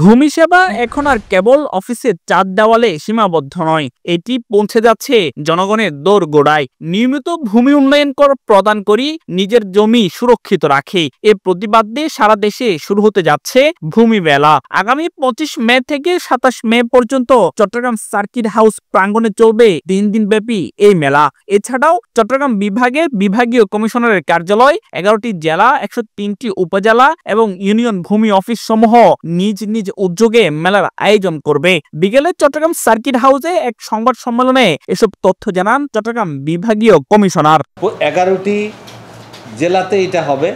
ভূমি সেবা এখন আর কেবল অফিসের চার দেওয়ালে সীমাবদ্ধ নয়, এটি পৌঁছে যাচ্ছে জনগণের দোরগোড়ায়। নিয়মিত ভূমি উন্নয়ন কর প্রদান করি, নিজের জমি সুরক্ষিত রাখে। এ প্রতিবাদে সারা দেশে শুরু হতে যাচ্ছে ভূমি মেলা। আগামী 25 মে থেকে 27 মে পর্যন্ত চট্টগ্রাম সার্কিট হাউস প্রাঙ্গণে চলবে 3 দিন ব্যাপী এই মেলা। এছাড়াও চট্টগ্রাম বিভাগের বিভাগীয় কমিশনারের কার্যালয়, 11টি জেলা, 103টি উপজেলা এবং ইউনিয়ন ভূমি অফিস সমূহ নিজ নিজ উদ্যোগে মেলার আয়োজন করবে। বিকেলে চট্টগ্রাম সার্কিট হাউসে এক সংবাদ সম্মেলনে এসব তথ্য জানান চট্টগ্রাম বিভাগীয় কমিশনার। 11টি জেলাতে এটা হবে,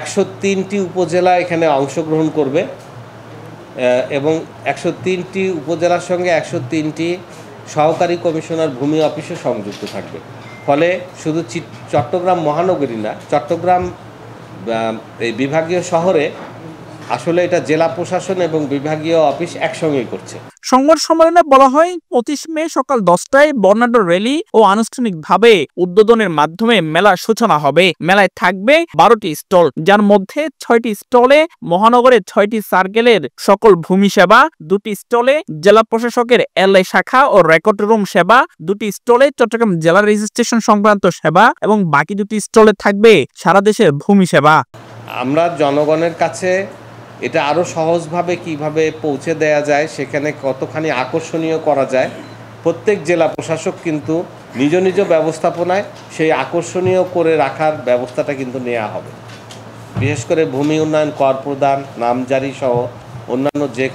103টি উপজেলা এখানে অংশগ্রহণ করবে এবং 103টি উপজেলার সঙ্গে 103টি সহকারী কমিশনার ভূমি অফিসে সংযুক্ত থাকবে। ফলে শুধু চট্টগ্রাম মহানগরী না, চট্টগ্রাম এই বিভাগীয় শহরে আসলে এটা জেলা প্রশাসন এবং বিভাগীয় অফিস একসঙ্গেই করছে। সংবাদ সম্মেলনে বলা হয়, 25 মে সকাল 10টায় বর্ণাঢ্য র্যালি ও আনুষ্ঠানিকভাবে উদ্বোধনের মাধ্যমে মেলার সূচনা হবে। মেলায় থাকবে 12টি স্টল, যার মধ্যে 6টি স্টলে মহানগরের 6টি সার্কেলের সকল ভূমি সেবা, 2টি স্টলে জেলা প্রশাসকের এলআই শাখা ও রেকর্ড রুম সেবা, 2টি স্টলে চট্টগ্রাম জেলা রেজিস্ট্রেশন সংক্রান্ত সেবা এবং বাকি 2টি স্টলে থাকবে সারা দেশের ভূমি সেবা। আমরা জনগণের কাছে এটা আরও সহজভাবে কিভাবে পৌঁছে দেয়া যায়, সেখানে কতখানি আকর্ষণীয় করা যায়, প্রত্যেক জেলা প্রশাসক কিন্তু নিজ নিজ ব্যবস্থাপনায় সেই আকর্ষণীয় করে রাখার ব্যবস্থাটা কিন্তু নেওয়া হবে। বিশেষ করে ভূমি উন্নয়ন কর প্রদান, নামজারি সহ অন্যান্য যে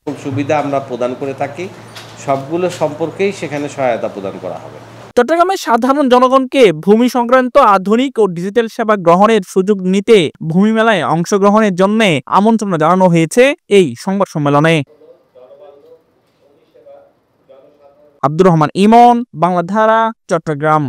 সুবিধা আমরা প্রদান করে থাকি, সবগুলো সম্পর্কেই সেখানে সহায়তা প্রদান করা হবে। চট্টগ্রামের সাধারণ জনগণকে ভূমি সংক্রান্ত আধুনিক ও ডিজিটাল সেবা গ্রহণের সুযোগ নিতে ভূমি মেলায় অংশগ্রহণের জন্য আমন্ত্রণ জানানো হয়েছে এই সংবাদ সম্মেলনে। আব্দুর রহমান ইমন, বাংলাধারা, চট্টগ্রাম।